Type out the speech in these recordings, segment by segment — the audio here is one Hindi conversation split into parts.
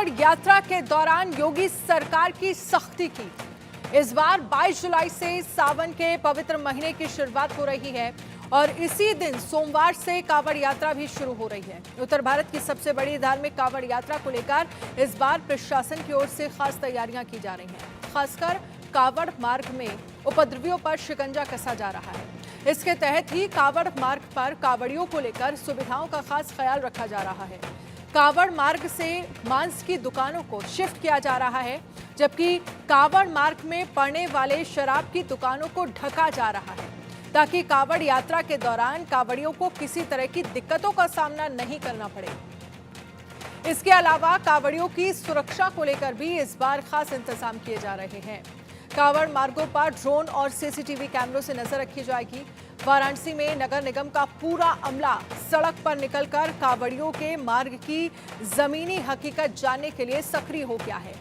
कांवड़ यात्रा के दौरान योगी सरकार की सख्ती की। इस बार 22 जुलाई से सावन के पवित्र महीने की शुरुआत हो रही है और इसी दिन सोमवार से कांवड़ यात्रा भी शुरू हो रही है। उत्तर भारत की सबसे बड़ी धार्मिक कांवड़ यात्रा को लेकर इस बार प्रशासन की ओर से खास तैयारियां की जा रही हैं। खासकर कांवड़ मार्ग में उपद्रवियों पर शिकंजा कसा जा रहा है। इसके तहत ही कांवड़ मार्ग पर कांवड़ियों को लेकर सुविधाओं का खास ख्याल रखा जा रहा है। कांवड़ मार्ग से मांस की दुकानों को शिफ्ट किया जा रहा है, जबकि कांवड़ मार्ग में पड़ने वाले शराब की दुकानों को ढका जा रहा है, ताकि कांवड़ यात्रा के दौरान कांवड़ियों को किसी तरह की दिक्कतों का सामना नहीं करना पड़े। इसके अलावा कांवड़ियों की सुरक्षा को लेकर भी इस बार खास इंतजाम किए जा रहे हैं। कांवड़ मार्गों पर ड्रोन और सीसीटीवी कैमरों से नजर रखी जाएगी। वाराणसी में नगर निगम का पूरा अमला सड़क पर निकलकर कांवड़ियों के मार्ग की जमीनी हकीकत जानने के लिए सक्रिय हो गया है।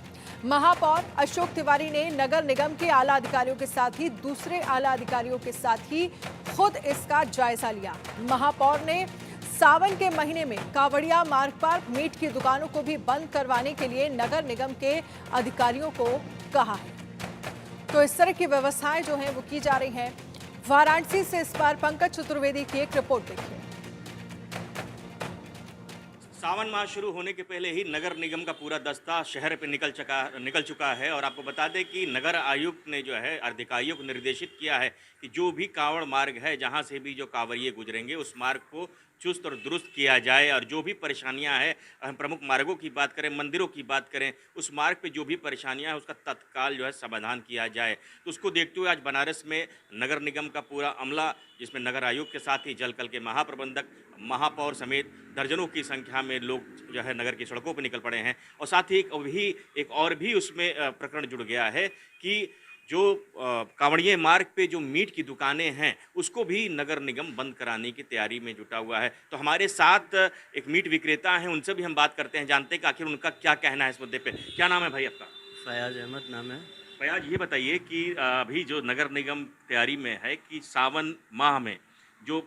महापौर अशोक तिवारी ने नगर निगम के आला अधिकारियों के साथ ही दूसरे आला अधिकारियों के साथ ही खुद इसका जायजा लिया। महापौर ने सावन के महीने में कांवड़िया मार्ग पर मीट की दुकानों को भी बंद करवाने के लिए नगर निगम के अधिकारियों को कहा है। तो इस तरह की व्यवस्थाएं जो हैं वो की जा रही हैं। वाराणसी से इस बार पंकज चतुर्वेदी की एक रिपोर्ट देखिए। सावन माह शुरू होने के पहले ही नगर निगम का पूरा दस्ता शहर पे निकल चुका है और आपको बता दें कि नगर आयुक्त ने जो है अधिकारियों को निर्देशित किया है कि जो भी कांवड़ मार्ग है, जहां से भी जो कांवड़िए गुजरेंगे, उस मार्ग को चुस्त और दुरुस्त किया जाए और जो भी परेशानियां हैं, हम प्रमुख मार्गों की बात करें, मंदिरों की बात करें, उस मार्ग पे जो भी परेशानियां हैं उसका तत्काल जो है समाधान किया जाए। तो उसको देखते हुए आज बनारस में नगर निगम का पूरा अमला, जिसमें नगर आयुक्त के साथ ही जलकल के महाप्रबंधक, महापौर समेत दर्जनों की संख्या में लोग जो है नगर की सड़कों पर निकल पड़े हैं। और साथ ही एक और भी उसमें प्रकरण जुड़ गया है कि जो कांवड़िये मार्ग पे जो मीट की दुकानें हैं उसको भी नगर निगम बंद कराने की तैयारी में जुटा हुआ है। तो हमारे साथ एक मीट विक्रेता हैं, उनसे भी हम बात करते हैं, जानते हैं कि आखिर उनका क्या कहना है इस मुद्दे पे। क्या नाम है भाई आपका? फयाज अहमद नाम है। फयाज, ये बताइए कि अभी जो नगर निगम तैयारी में है कि सावन माह में जो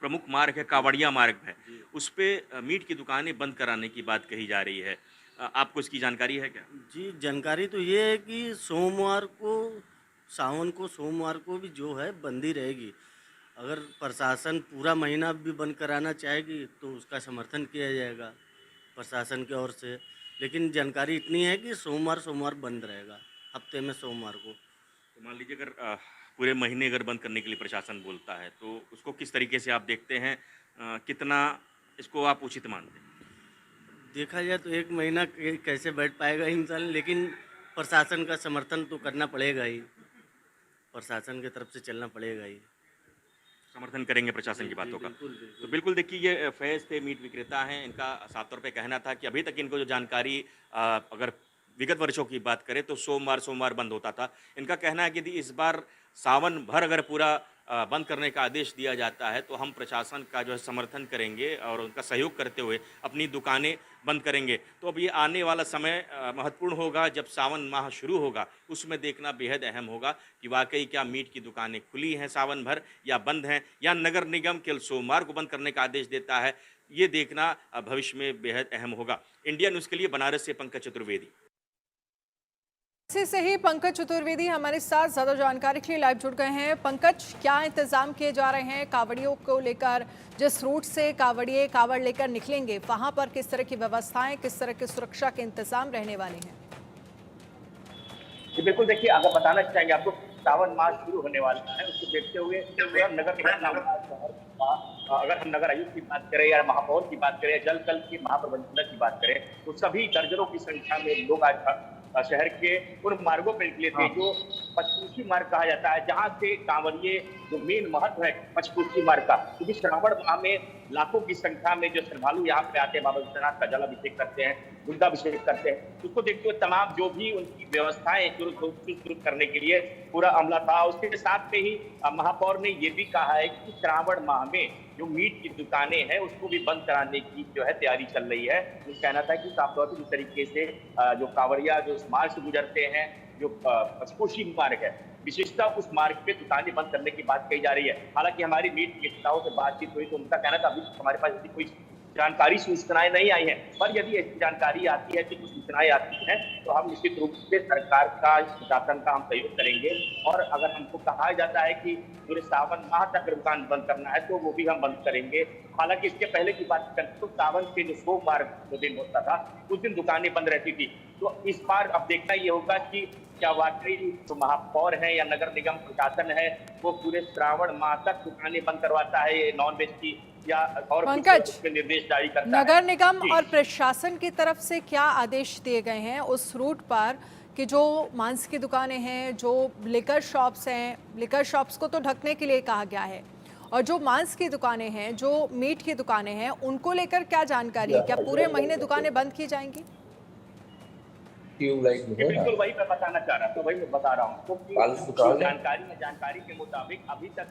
प्रमुख मार्ग है, कांवड़िया मार्ग है, उस पर मीट की दुकानें बंद कराने की बात कही जा रही है। आपको इसकी जानकारी है क्या? जी, जानकारी तो ये है कि सोमवार को भी जो है बंदी रहेगी। अगर प्रशासन पूरा महीना भी बंद कराना चाहेगी तो उसका समर्थन किया जाएगा प्रशासन की ओर से, लेकिन जानकारी इतनी है कि सोमवार बंद रहेगा, हफ्ते में सोमवार को। तो मान लीजिए अगर पूरे महीने अगर बंद करने के लिए प्रशासन बोलता है तो उसको किस तरीके से आप देखते हैं, कितना इसको आप उचित मानते हैं? देखा जाए तो एक महीना कैसे बैठ पाएगा इंसान, लेकिन प्रशासन का समर्थन तो करना पड़ेगा ही, प्रशासन की तरफ से चलना पड़ेगा ही। समर्थन करेंगे प्रशासन की बातों का? बिल्कुल। तो बिल्कुल देखिए, ये फैज़ थे, मीट विक्रेता हैं। इनका साफ तौर पे कहना था कि अभी तक इनको जो जानकारी, अगर विगत वर्षों की बात करें तो सोमवार बंद होता था। इनका कहना है कि यदि इस बार सावन भर अगर पूरा बंद करने का आदेश दिया जाता है तो हम प्रशासन का जो है समर्थन करेंगे और उनका सहयोग करते हुए अपनी दुकानें बंद करेंगे। तो अब ये आने वाला समय महत्वपूर्ण होगा, जब सावन माह शुरू होगा उसमें देखना बेहद अहम होगा कि वाकई क्या मीट की दुकानें खुली हैं सावन भर या बंद हैं, या नगर निगम केवल सोमवार को बंद करने का आदेश देता है। ये देखना भविष्य में बेहद अहम होगा। इंडिया न्यूज़ के लिए बनारस से पंकज चतुर्वेदी। इसी से ही पंकज चतुर्वेदी हमारे साथ ज्यादा जानकारी के लिए लाइव जुड़ गए हैं। पंकज, क्या इंतजाम किए जा रहे हैं कांवड़ियों को लेकर? जिस रूट से कांवड़िये कांवड़ लेकर निकलेंगे वहां पर किस तरह की व्यवस्थाएं, किस तरह की सुरक्षा के इंतजाम रहने वाले हैं? जी बिल्कुल, देखिए अगर बताना चाहेंगे आपको, सावन मास शुरू होने वाला है, उसको देखते हुए नगर निगम, अगर हम नगर आयुक्त की बात करें या महापौर की बात करें, जलकल के महाप्रबंधक की बात करें, तो सभी दर्जनों की संख्या में लोग आज शहर के उन मार्गों पर निकले थे जो पंचकोशी मार्ग कहा जाता है, जहां से कांवड़िये, जो मेन महत्व है पंचकोशी मार्ग का, क्योंकि श्रावण माह में लाखों की संख्या में जो श्रद्धालु यहाँ पे आते हैं, बाबा विश्वनाथ का जलाभिषेक करते हैं, दुर्गाभिषेक करते हैं, उसको देखते हुए तमाम जो भी उनकी व्यवस्थाएं शुरू करने के लिए पूरा अमला था। उसके साथ में ही महापौर ने ये भी कहा है कि श्रावण माह में जो मीट की दुकानें हैं उसको भी बंद कराने की जो है तैयारी चल रही है। तो कहना था कि साफ तौर पर जिस तरीके से जो कांवड़िया जो इस मार्ग से गुजरते हैं, जो पंचकोशी मार्ग है, विशेषता उस मार्ग पे दुकानें बंद करने की बात कही जा रही है। हालांकि हमारी मीट विक्रेताओं से बातचीत हुई तो उनका कहना था अभी हमारे पास कोई जानकारी सूचनाएं नहीं आई हैं, पर यदि ऐसी जानकारी आती है कि कुछ सूचनाएं आती हैं तो हम निश्चित रूप से सरकार का, प्रशासन का हम सहयोग करेंगे। और अगर हमको कहा जाता है कि पूरे सावन माह तक दुकान बंद करना है तो वो भी हम बंद करेंगे। हालांकि इसके पहले की बात करें तो सावन के जो सोमवार जो दिन होता था उस दिन दुकानें बंद रहती थी। तो इस बार अब देखना ये होगा कि क्या वाकई जो महापौर है या नगर निगम प्रशासन है वो पूरे श्रावण माह तक दुकानें बंद करवाता है ये नॉन वेज की, या और पंकज, कुछ निर्देश जारी करता है। नगर निगम जी। और प्रशासन की तरफ से क्या आदेश दिए गए हैं उस रूट पर कि जो मांस की दुकानें हैं, जो लिकर शॉप्स हैं, लिकर शॉप्स को तो ढकने के लिए कहा गया है, और जो मांस की दुकानें हैं, जो मीट की दुकानें हैं, उनको लेकर क्या जानकारी है? क्या पूरे महीने दुकानें बंद की जाएंगी? बिल्कुल वही मैं बताना चाह रहा था, वही मैं बता रहा हूँ। तो जानकारी के मुताबिक अभी तक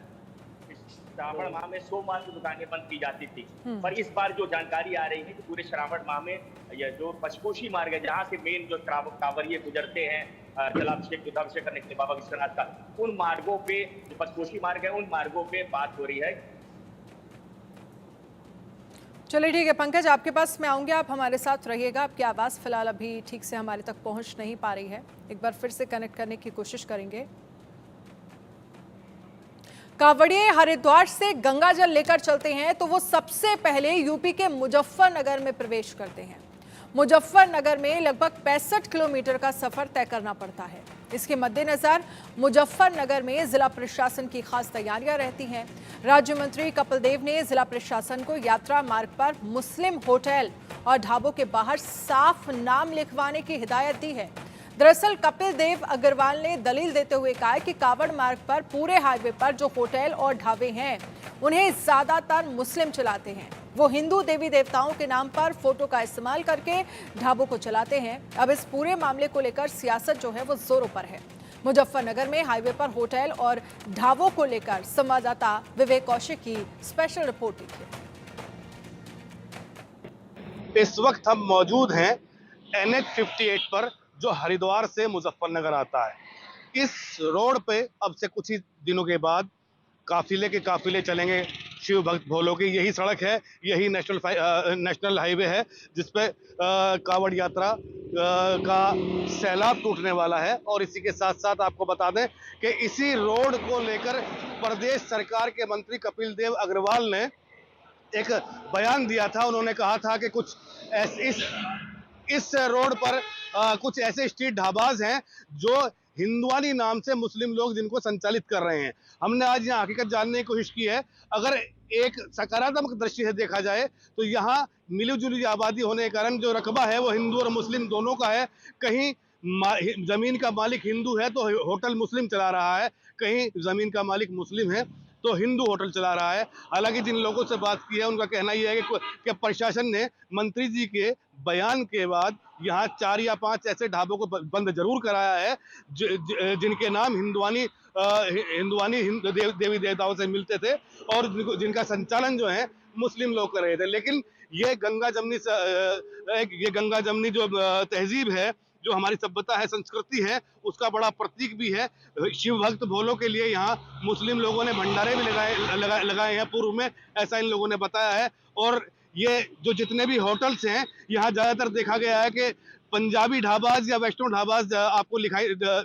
श्रावण माह में सोमवार की दुकानें बंद की जाती थी, पर इस बार जो जानकारी आ रही है कि पूरे श्रावण माह में यह जो पंचकोशी मार्ग है जहाँ से मेन जो कांवरिये गुजरते हैं जलाभिषेक रुद्राभिषेक करने के लिए बाबा विश्वनाथ का, उन मार्गों पे जो पंचकोशी मार्ग है उन मार्गों पे बात हो रही है। चलिए ठीक है पंकज, आपके पास मैं आऊँगी, आप हमारे साथ रहिएगा। आपकी आवाज़ फिलहाल अभी ठीक से हमारे तक पहुँच नहीं पा रही है, एक बार फिर से कनेक्ट करने की कोशिश करेंगे। कांवड़िए हरिद्वार से गंगा जल लेकर चलते हैं तो वो सबसे पहले यूपी के मुजफ्फरनगर में प्रवेश करते हैं। मुजफ्फरनगर में लगभग 65 किलोमीटर का सफर तय करना पड़ता है। इसके मद्देनजर मुजफ्फरनगर में जिला प्रशासन की खास तैयारियां रहती हैं। राज्य मंत्री कपिल देव ने जिला प्रशासन को यात्रा मार्ग पर मुस्लिम होटल और ढाबों के बाहर साफ नाम लिखवाने की हिदायत दी है। दरअसल कपिल देव अग्रवाल ने दलील देते हुए कहा कि कांवड़ मार्ग पर पूरे हाईवे पर जो होटल और ढाबे हैं उन्हें ज्यादातर मुस्लिम चलाते हैं। वो हिंदू देवी देवताओं के नाम पर फोटो का इस्तेमाल करके ढाबों को चलाते हैं। अब इस पूरे मामले को लेकर सियासत जो है वो जोरों पर है। मुजफ्फरनगर में हाईवे पर होटल और ढाबों को लेकर संवाददाता विवेक कौशिक की स्पेशल रिपोर्ट देखिए। इस वक्त हम मौजूद हैं NH 58 पर जो हरिद्वार से मुजफ्फरनगर आता है। इस रोड पे अब से कुछ ही दिनों के बाद काफिले के काफिले चलेंगे शिव भक्त भोलों की। यही सड़क है, यही नेशनल हाईवे है जिसपे कांवड़ यात्रा का सैलाब टूटने वाला है। और इसी के साथ साथ आपको बता दें कि इसी रोड को लेकर प्रदेश सरकार के मंत्री कपिल देव अग्रवाल ने एक बयान दिया था। उन्होंने कहा था कि कुछ इस रोड पर कुछ ऐसे स्ट्रीट ढाबाज हैं जो हिंदुआनी नाम से मुस्लिम लोग जिनको संचालित कर रहे हैं। हमने आज यहाँ हकीकत जानने की कोशिश की है। अगर एक सकारात्मक दृष्टि से देखा जाए तो यहाँ मिलीजुली आबादी होने के कारण जो रकबा है वो हिंदू और मुस्लिम दोनों का है। कहीं जमीन का मालिक हिंदू है तो होटल मुस्लिम चला रहा है, कहीं जमीन का मालिक मुस्लिम है तो हिंदू होटल चला रहा है। हालांकि जिन लोगों से बात की है उनका कहना यह है कि प्रशासन ने मंत्री जी के बयान के बाद यहाँ 4 या 5 ऐसे ढाबों को बंद जरूर कराया है जिनके नाम हिंदुआनी देवी देवताओं से मिलते थे और जिनका संचालन जो है मुस्लिम लोग कर रहे थे। लेकिन ये गंगा जमनी जो तहजीब है, जो हमारी सभ्यता है, संस्कृति है, उसका बड़ा प्रतीक भी है। शिव भक्त भोलों के लिए यहाँ मुस्लिम लोगों ने भंडारे भी लगाए हैं पूर्व में, ऐसा इन लोगों ने बताया है। और ये जो जितने भी होटल्स हैं यहाँ ज़्यादातर देखा गया है कि पंजाबी ढाबाज या वैष्णो ढाबाज आपको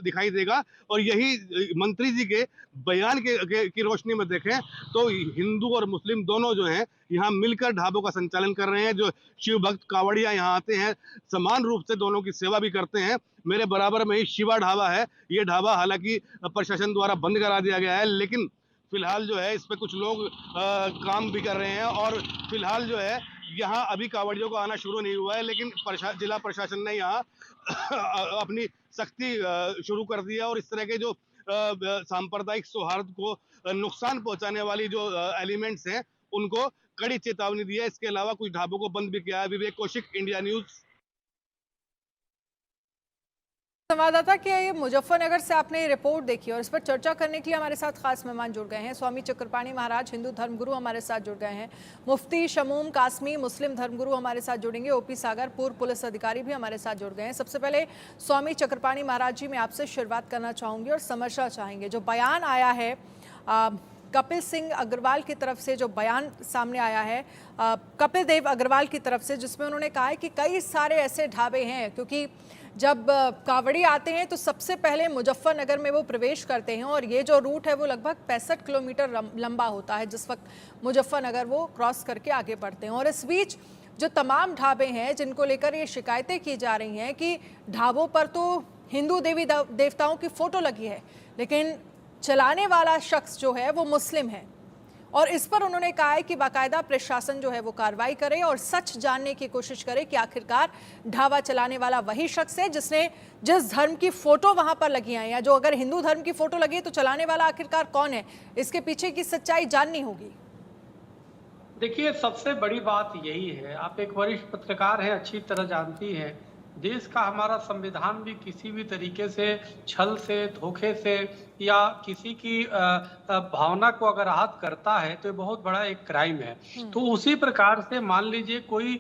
दिखाई देगा। और यही मंत्री जी के बयान की रोशनी में देखें तो हिंदू और मुस्लिम दोनों जो हैं यहाँ मिलकर ढाबों का संचालन कर रहे हैं। जो शिव भक्त कांवड़िया यहाँ आते हैं समान रूप से दोनों की सेवा भी करते हैं। मेरे बराबर में ही शिवा ढाबा है। ये ढाबा हालांकि प्रशासन द्वारा बंद करा दिया गया है, लेकिन फिलहाल जो है इस पे कुछ लोग काम भी कर रहे हैं। और फिलहाल जो है यहाँ अभी कांवड़ियों को आना शुरू नहीं हुआ है, लेकिन जिला प्रशासन ने यहाँ अपनी सख्ती शुरू कर दी है। और इस तरह के जो सांप्रदायिक सौहार्द को नुकसान पहुंचाने वाली जो एलिमेंट्स हैं उनको कड़ी चेतावनी दी है। इसके अलावा कुछ ढाबों को बंद भी किया है। विवेक कौशिक, इंडिया न्यूज। संवाददाता के ये मुजफ्फरनगर से आपने रिपोर्ट देखी और इस पर चर्चा करने के लिए हमारे साथ खास मेहमान जुड़ गए हैं। स्वामी चक्रपाणी महाराज हिंदू धर्मगुरु हमारे साथ जुड़ गए हैं। मुफ्ती शमूम कासमी मुस्लिम धर्मगुरु हमारे साथ जुड़ेंगे। ओपी सागर पूर्व पुलिस अधिकारी भी हमारे साथ जुड़ गए हैं। सबसे पहले स्वामी चक्रपाणी महाराज जी, मैं आपसे शुरुआत करना चाहूँगी और समझना चाहेंगे जो बयान आया है कपिल सिंह अग्रवाल की तरफ से जो बयान सामने आया है, कपिल देव अग्रवाल की तरफ से, जिसमें उन्होंने कहा है कि कई सारे ऐसे ढाबे हैं, क्योंकि जब कांवड़ी आते हैं तो सबसे पहले मुजफ्फरनगर में वो प्रवेश करते हैं और ये जो रूट है वो लगभग 65 किलोमीटर लंबा होता है जिस वक्त मुजफ्फरनगर वो क्रॉस करके आगे बढ़ते हैं। और इस बीच जो तमाम ढाबे हैं जिनको लेकर ये शिकायतें की जा रही हैं कि ढाबों पर तो हिंदू देवी देवताओं की फ़ोटो लगी है, लेकिन चलाने वाला शख्स जो है वो मुस्लिम है, और इस पर उन्होंने कहा है कि बाकायदा प्रशासन जो है वो कार्रवाई करे और सच जानने की कोशिश करे कि आखिरकार ढाबा चलाने वाला वही शख्स है जिसने जिस धर्म की फोटो वहां पर लगी है, या जो अगर हिंदू धर्म की फोटो लगी है तो चलाने वाला आखिरकार कौन है, इसके पीछे की सच्चाई जाननी होगी। देखिए, सबसे बड़ी बात यही है, आप एक वरिष्ठ पत्रकार हैं, अच्छी तरह जानती हैं, देश का हमारा संविधान भी किसी भी तरीके से छल से, धोखे से या किसी की भावना को अगर आहत करता है तो ये बहुत बड़ा एक क्राइम है। तो उसी प्रकार से मान लीजिए कोई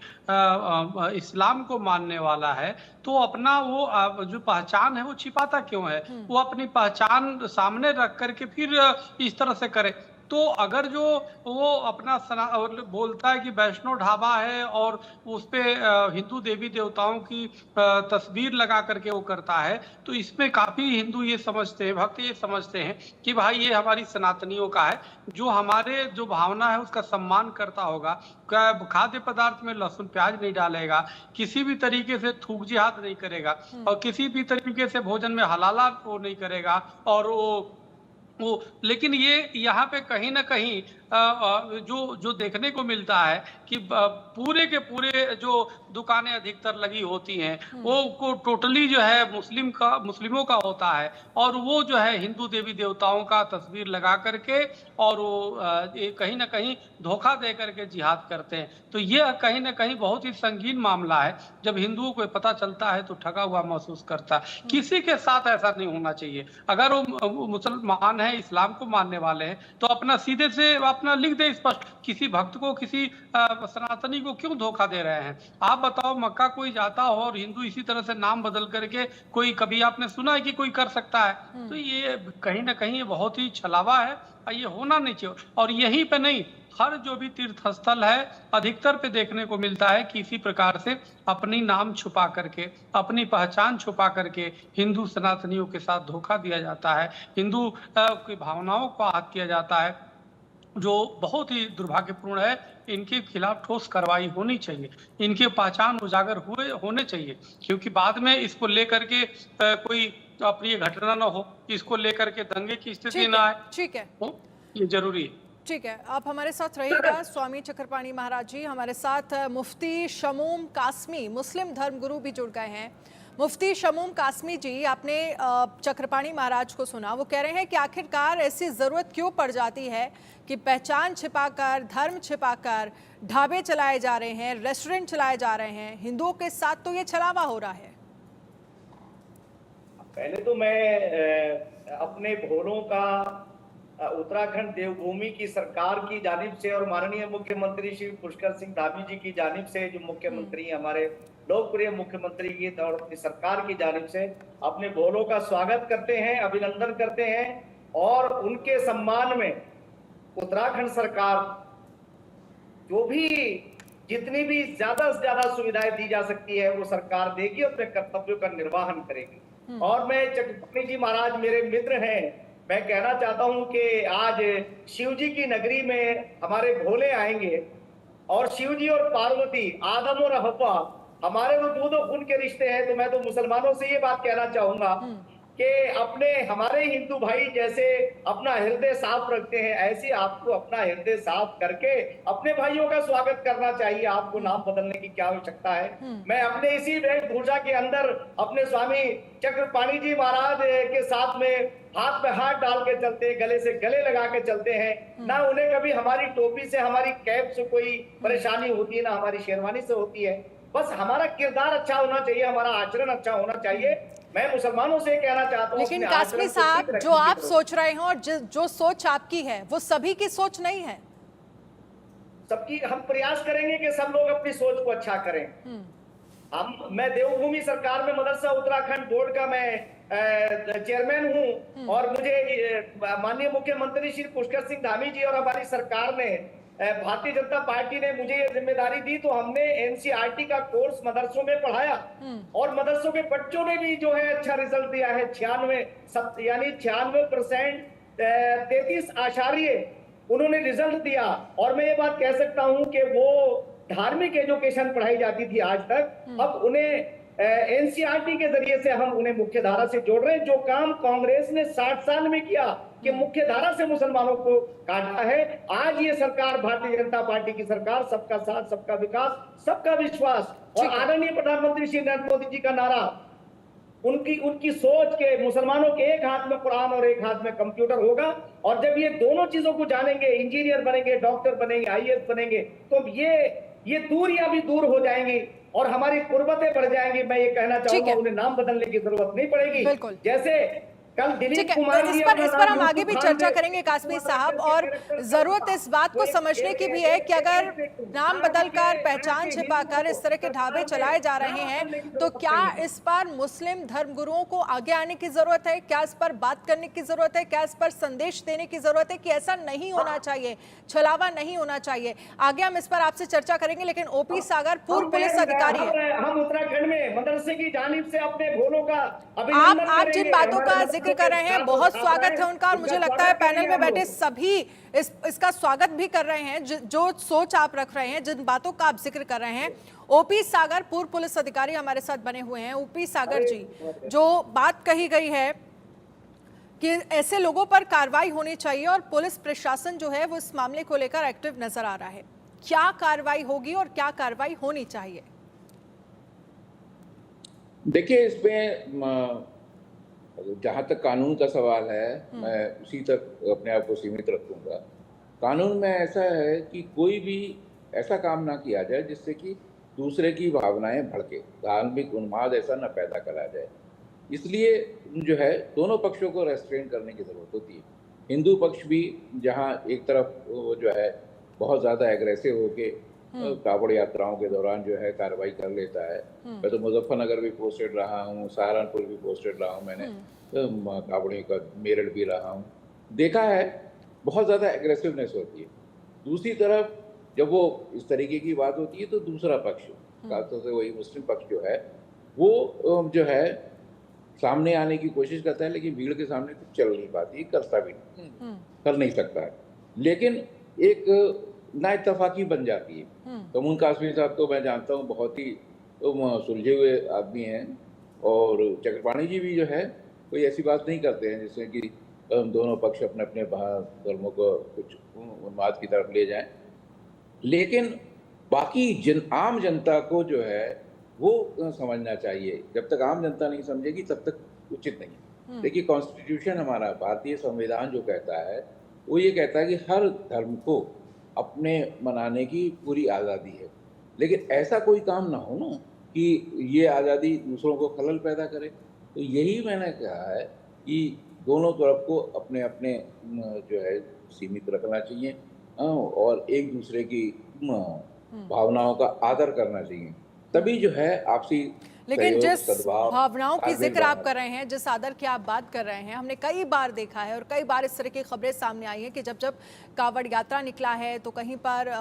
इस्लाम को मानने वाला है तो अपना वो जो पहचान है वो छिपाता क्यों है? वो अपनी पहचान सामने रख करके फिर इस तरह से करे। तो अगर जो वो अपना बोलता है कि वैष्णव ढाबा है और उस पे हिंदू देवी देवताओं की तस्वीर लगा करके वो करता है, तो इसमें काफी हिंदू ये समझते हैं, भक्त ये समझते हैं कि भाई ये हमारी सनातनियों का है, जो हमारे जो भावना है उसका सम्मान करता होगा, खाद्य पदार्थ में लहसुन प्याज नहीं डालेगा, किसी भी तरीके से थूक जिहाद नहीं करेगा और किसी भी तरीके से भोजन में हलाला वो नहीं करेगा। और वो लेकिन ये यहाँ पे कहीं ना कहीं जो देखने को मिलता है कि पूरे के पूरे जो दुकानें अधिकतर लगी होती हैं वो को टोटली जो है मुस्लिमों का होता है, और वो जो है हिंदू देवी देवताओं का तस्वीर लगा करके और वो कहीं ना कहीं धोखा दे करके जिहाद करते हैं। तो ये कहीं ना कहीं बहुत ही संगीन मामला है। जब हिंदुओं को पता चलता है तो ठगा हुआ महसूस करता है। किसी के साथ ऐसा नहीं होना चाहिए। अगर वो मुसलमान है, इस्लाम को मानने वाले हैं, तो अपना सीधे से अपना लिख दे स्पष्ट, किसी भक्त को, किसी सनातनी को क्यों धोखा दे रहे हैं? आप बताओ, मक्का कोई जाता हो और हिंदू इसी तरह से नाम बदल करके कोई, कभी आपने सुना है कि कोई कर सकता है? तो ये कहीं ना कहीं बहुत ही छलावा है, ये होना नहीं चाहिए। और यहीं पे नहीं, हर जो भी तीर्थ स्थल है अधिकतर पे देखने को मिलता है कि इसी प्रकार से अपनी नाम छुपा करके, अपनी पहचान छुपा करके हिंदू सनातनियों के साथ धोखा दिया जाता है, हिंदू की भावनाओं को आहत किया जाता है, जो बहुत ही दुर्भाग्यपूर्ण है। इनके खिलाफ ठोस कार्रवाई होनी चाहिए, इनके पहचान उजागर होने चाहिए, क्योंकि बाद में इसको लेकर के कोई अप्रिय घटना न हो, इसको लेकर के दंगे की स्थिति न आए। ठीक है, ये जरूरी है। ठीक है, आप हमारे साथ रहिएगा। स्वामी चक्रपाणी महाराज जी, हमारे साथ मुफ्ती शमूम कासमी, मुस्लिम धर्मगुरु भी जुड़ गए हैं। मुफ्ती शमूम कासमी जी, आपने चक्रपाणी महाराज को सुना, वो कह रहे हैं कि आखिरकार ऐसी ज़रूरत क्यों पड़ जाती है कि पहचान छिपाकर, धर्म छिपाकर ढाबे चलाए जा रहे हैं, रेस्टोरेंट चलाए जा रहे हैं, हिंदुओं के साथ तो ये छलावा हो रहा है। पहले तो मैं अपने भोलों का उत्तराखंड देवभूमि की सरकार की जानिब से और माननीय मुख्यमंत्री श्री पुष्कर सिंह धामी जी की जानिब से, जो मुख्यमंत्री हमारे लोकप्रिय मुख्यमंत्री की और अपनी सरकार की जानिब से अपने भोलों का स्वागत करते हैं, अभिनंदन करते हैं, और उनके सम्मान में उत्तराखंड सरकार जो भी जितनी भी ज्यादा से ज्यादा सुविधाएं दी जा सकती है वो सरकार देगी, अपने कर्तव्यों का निर्वहन करेगी। और मैं चक्रपाणी जी महाराज मेरे मित्र हैं, मैं कहना चाहता हूं कि आज शिव जी की नगरी में हमारे भोले आएंगे और शिव जी और पार्वती, आदम और हव्वा, हमारे वो दूध और खून के रिश्ते हैं। तो मैं तो मुसलमानों से ये बात कहना चाहूंगा कि अपने हमारे हिंदू भाई जैसे अपना हृदय साफ रखते हैं, ऐसे आपको अपना हृदय साफ करके अपने भाइयों का स्वागत करना चाहिए। आपको नाम बदलने की क्या आवश्यकता है? मैं अपने इसी वेशभूषा के अंदर अपने स्वामी चक्रपाणी जी महाराज के साथ में हाथ में हाथ डाल के चलते, गले से गले लगा के चलते हैं। ना उन्हें कभी हमारी टोपी से, हमारी कैप से कोई परेशानी होती है, ना हमारी शेरवानी से होती है। बस हमारा किरदार अच्छा होना चाहिए, हमारा आचरण अच्छा होना चाहिए। मैं मुसलमानों से कहना चाहता हूँ, लेकिन कासमी साहब, जो आप सोच रहे हैं और जो सोच आपकी है वो सभी की सोच नहीं है। सबकी हम प्रयास करेंगे कि सब लोग अपनी सोच को अच्छा करें। मैं देवभूमि सरकार में मदरसा उत्तराखंड बोर्ड का मैं चेयरमैन हूं और मुझे माननीय मुख्यमंत्री श्री पुष्कर सिंह धामी जी और हमारी सरकार ने भारतीय जनता पार्टी ने मुझे ये जिम्मेदारी दी, तो हमने एनसीईआरटी का कोर्स मदरसों में पढ़ाया और मदरसों के बच्चों ने भी जो है अच्छा रिजल्ट दिया है। 96% 33 उन्होंने रिजल्ट दिया। और मैं ये बात कह सकता हूं कि वो धार्मिक एजुकेशन पढ़ाई जाती थी आज तक, अब उन्हें एनसीईआरटी के जरिए से हम उन्हें मुख्य धारा से जोड़ रहे हैं। जो काम कांग्रेस ने 60 साल में किया कि मुख्य धारा से मुसलमानों को काटा है, आज ये सरकार भारतीय जनता पार्टी की सरकार, सबका साथ, सबका विकास, सबका विश्वास और आदरणीय प्रधानमंत्री श्री नरेंद्र मोदी जी का नारा, उनकी सोच के मुसलमानों के एक हाथ में कुरान और एक हाथ में कंप्यूटर होगा। और जब ये दोनों चीजों को जानेंगे, इंजीनियर बनेंगे, डॉक्टर बनेंगे, आईएएस बनेंगे, तो ये दूरियां भी दूर हो जाएंगी और हमारी कुर्बतें बढ़ जाएंगी। मैं ये कहना चाहूंगा, उन्हें नाम बदलने की जरूरत नहीं पड़ेगी। जैसे कल दिलीप कुमार इस पर हम आगे भी चर्चा करेंगे कासमी साहब, और जरूरत इस बात को समझने की भी है कि अगर नाम बदलकर, पहचान छिपाकर इस तरह के ढाबे चलाए जा रहे हैं, तो क्या इस पर मुस्लिम धर्मगुरुओं को आगे आने की जरूरत है? क्या इस पर बात करने की जरूरत है? क्या इस पर संदेश देने की जरूरत है कि ऐसा नहीं होना चाहिए, छलावा नहीं होना चाहिए? आगे हम इस पर आपसे चर्चा करेंगे, लेकिन ओपी सागर पूर्व पुलिस अधिकारी है। हम उत्तराखंड में मदरसे की जानिब से अपने भोलों का अभिनंदन आप जिन बातों का जिक्र कर रहे हैं, बहुत स्वागत है उनका, और मुझे लगता है पैनल में बैठे सभी इसका स्वागत भी कर रहे हैं। जो सोच आप रख रहे हैं, जिन बातों का आप जिक्र कर रहे हैं, ओपी सागर पूर्व पुलिस अधिकारी हमारे साथ बने हुए हैं। ओपी सागर जी, जो बात कही गई है कि ऐसे लोगों पर कार्रवाई होनी चाहिए और पुलिस प्रशासन जो है वो इस मामले को लेकर एक्टिव नजर आ रहा है, क्या कार्रवाई होगी और क्या कार्रवाई होनी चाहिए? देखिए, इसमें जहाँ तक कानून का सवाल है, मैं उसी तक अपने आप को सीमित रखूंगा। कानून में ऐसा है कि कोई भी ऐसा काम ना किया जाए जिससे कि दूसरे की भावनाएं भड़के, धार्मिक उन्माद ऐसा न पैदा करा जाए। इसलिए जो है दोनों पक्षों को रेस्ट्रेन करने की ज़रूरत होती है। हिंदू पक्ष भी जहाँ एक तरफ वो जो है बहुत ज़्यादा एग्रेसिव होके कावड़ यात्राओं के दौरान जो है कार्रवाई कर लेता है। मैं तो मुजफ्फरनगर भी पोस्टेड रहा हूँ, सहारनपुर भी पोस्टेड रहा हूँ, मैंने कावड़ियों का मेरठ भी रहा हूँ, देखा है बहुत ज़्यादा एग्रेसिवनेस होती है। दूसरी तरफ जब वो इस तरीके की बात होती है तो दूसरा पक्ष, खासतौर से वही मुस्लिम पक्ष जो है, वो जो है सामने आने की कोशिश करता है, लेकिन भीड़ के सामने कुछ चल नहीं पाती, करता भी नहीं, कर नहीं सकता है। लेकिन एक नाइतफाकी बन जाती है। तमुन कासमी साहब तो मैं जानता हूँ बहुत ही सुलझे हुए आदमी हैं, और चक्रपाणी जी भी जो है कोई ऐसी बात नहीं करते हैं जिससे कि दोनों पक्ष अपने अपने धर्मों को कुछ उन्माद की तरफ ले जाएं। लेकिन बाकी आम जनता को जो है वो समझना चाहिए। जब तक आम जनता नहीं समझेगी तब तक उचित नहीं। देखिए, कॉन्स्टिट्यूशन हमारा भारतीय संविधान जो कहता है वो ये कहता है कि हर धर्म को अपने मनाने की पूरी आज़ादी है, लेकिन ऐसा कोई काम ना हो ना कि ये आज़ादी दूसरों को खलल पैदा करे। तो यही मैंने कहा है कि दोनों तरफ को अपने अपने जो है सीमित रखना चाहिए और एक दूसरे की भावनाओं का आदर करना चाहिए, तभी जो है आपसी। लेकिन जिस भावनाओं की जिक्र आप कर रहे हैं, जिस आदर की आप बात कर रहे हैं, हमने कई बार देखा है और कई बार इस तरह की खबरें सामने आई हैं कि जब जब कावड़ यात्रा निकला है तो कहीं पर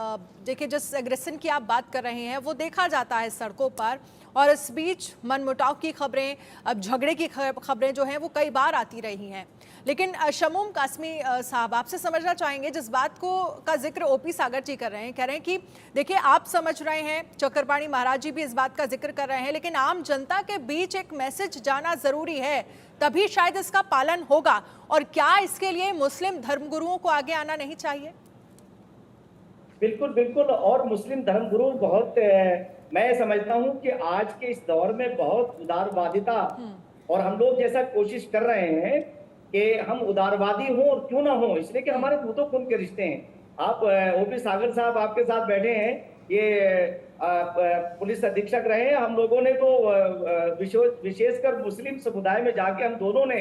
देखिए जिस एग्रेशन की आप बात कर रहे हैं वो देखा जाता है सड़कों पर, और इस बीच मनमुटाव की खबरें, अब झगड़े की खबरें जो हैं वो कई बार आती रही हैं। लेकिन शमूम कासमी साहब, आपसे समझना चाहेंगे, जिस बात को का जिक्र ओपी सागर जी कर रहे हैं, कह रहे हैं कि देखिए आप समझ रहे हैं, चक्रपाणी महाराज जी भी इस बात का जिक्र कर रहे हैं, लेकिन आम जनता के बीच एक मैसेज जाना जरूरी है, तभी शायद इसका पालन होगा। और क्या इसके लिए मुस्लिम धर्मगुरुओं को आगे आना नहीं चाहिए? बिल्कुल बिल्कुल, और मुस्लिम धर्मगुरु बहुत, मैं समझता हूं कि आज के इस दौर में बहुत उदारवादिता, और हम लोग जैसा कोशिश कर रहे हैं कि हम उदारवादी हों, और क्यों ना हो, इसलिए कि हमारे दूधों खून के रिश्ते हैं। आप ओपी सागर साहब आपके साथ बैठे हैं, ये पुलिस अधीक्षक रहे हैं। हम लोगों ने तो विशेषकर मुस्लिम समुदाय में जाके हम दोनों ने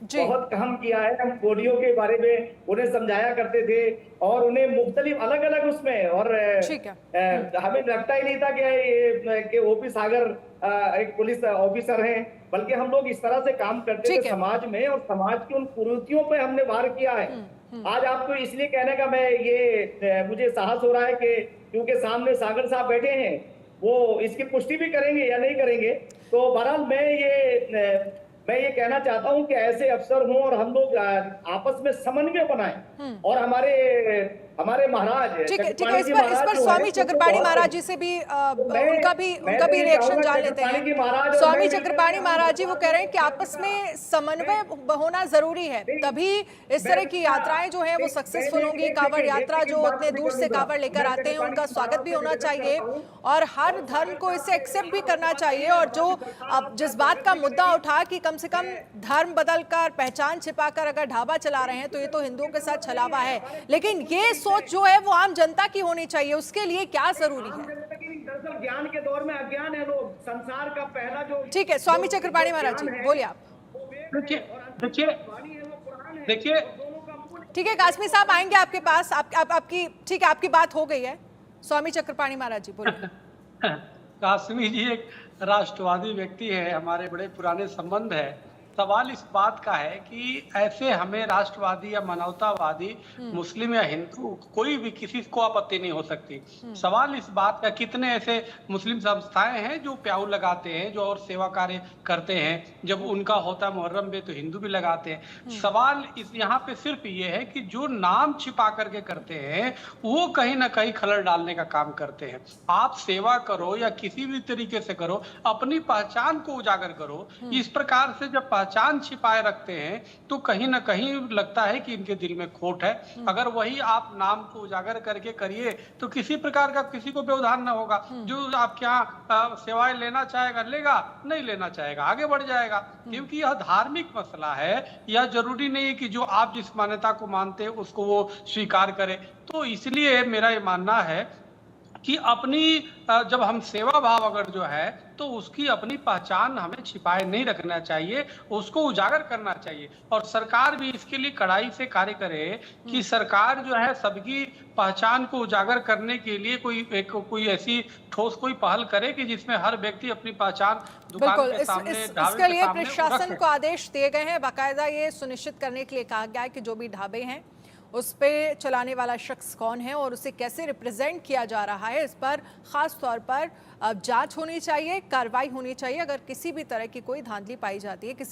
जी। बहुत काम किया है। हम पोलियो के बारे में उन्हें समझाया करते थे और उन्हें मुख्तलिफ अलग अलग उसमें, और ठीक है। हमें लगता ही नहीं था कि ओपी सागर एक पुलिस ऑफिसर हैं, बल्कि हम लोग इस तरह से काम करते ठीक थे है। समाज में, और समाज की उन कुरीतियों पे हमने वार किया है। आज आपको इसलिए कहने का मुझे साहस हो रहा है कि क्योंकि सामने सागर साहब बैठे हैं, वो इसकी पुष्टि भी करेंगे या नहीं करेंगे। तो बहरहाल मैं ये कहना चाहता हूं कि ऐसे अफसर हों और हम लोग आपस में समन्वय बनाएं, और हमारे महाराज ठीक है। चक्रपाणी इस जी पर महाराज जो स्वामी है, चक्रपाणी वो महाराज बहुत- जी से भी मैं उनका भी तो ये रिएक्शन कहूंगा जान लेते चक्रपाणी जी हैं। महाराज और स्वामी मैं चक्रपाणी मिलकर महाराज जी वो कह रहे हैं कि आपस में समन्वय होना जरूरी है, तभी इस तरह की यात्राएं जो है वो सक्सेसफुल होंगी। कांवड़ यात्रा जो उतने दूर से कांवड़ लेकर आते हैं उनका स्वागत भी होना चाहिए और हर धर्म को इसे एक्सेप्ट भी करना चाहिए। और जो अब जिस बात का मुद्दा उठा कि कम से कम धर्म बदलकर, पहचान छिपाकर अगर ढाबा चला रहे हैं तो ये तो हिंदुओं के साथ छलावा है, लेकिन ये सोच जो है वो आम जनता की होनी चाहिए। उसके लिए क्या जरूरी है? दरअसल ज्ञान के दौर में अज्ञान है लोग। संसार का पहला जो ठीक है, स्वामी चक्रपाणी महाराज जी बोलिए आप। देखिए ठीक है, कासमी साहब आएंगे आपके पास। आपकी ठीक है, आपकी बात हो गई है। स्वामी चक्रपाणी महाराज जी बोलिए। कासमी जी एक राष्ट्रवादी व्यक्ति है, हमारे बड़े पुराने संबंध है। सवाल इस बात का है कि ऐसे हमें राष्ट्रवादी या मानवतावादी, मुस्लिम या हिंदू, कोई भी किसी को आपत्ति नहीं हो सकती। सवाल इस बात का, कितने ऐसे मुस्लिम संस्थाएं हैं जो प्याऊ लगाते हैं, जो और सेवा कार्य करते हैं, जब उनका होता है मुहर्रम में तो हिंदू भी लगाते हैं। सवाल इस यहाँ पे सिर्फ ये है कि जो नाम छिपा करके करते हैं वो कहीं ना कहीं खलल डालने का काम करते हैं। आप सेवा करो या किसी भी तरीके से करो, अपनी पहचान को उजागर करो। इस प्रकार से जब पहचान छिपाए रखते हैं तो कहीं ना कहीं लगता है कि इनके दिल में खोट है। अगर वही आप नाम को उजागर करके करिए तो किसी प्रकार का किसी को व्यवधान ना होगा। जो आपके यहाँ सेवाएं लेना चाहेगा लेगा, नहीं लेना चाहेगा आगे बढ़ जाएगा। क्योंकि यह धार्मिक मसला है, यह जरूरी नहीं है कि जो आप जिस मान्यता को मानते हैं उसको वो स्वीकार करे। तो इसलिए मेरा ये मानना है कि अपनी जब हम सेवा भाव अगर जो है तो उसकी अपनी पहचान हमें छिपाए नहीं रखना चाहिए, उसको उजागर करना चाहिए। और सरकार भी इसके लिए कड़ाई से कार्य करे कि सरकार जो है सबकी पहचान को उजागर करने के लिए कोई ऐसी ठोस कोई पहल करे कि जिसमें हर व्यक्ति अपनी पहचान दुकान के सामने, ढाबे इसके लिए के सामने प्रशासन को आदेश दिए गए हैं। बाकायदा ये सुनिश्चित करने के लिए कहा गया है कि जो भी ढाबे हैं उस पे चलाने वाला शख्स कौन है और उसे कैसे रिप्रेजेंट किया जा रहा है, इस पर खास तौर पर जांच होनी चाहिए, कार्रवाई होनी चाहिए। अगर किसी भी तरह की कोई धांधली पाई जाती है, किसी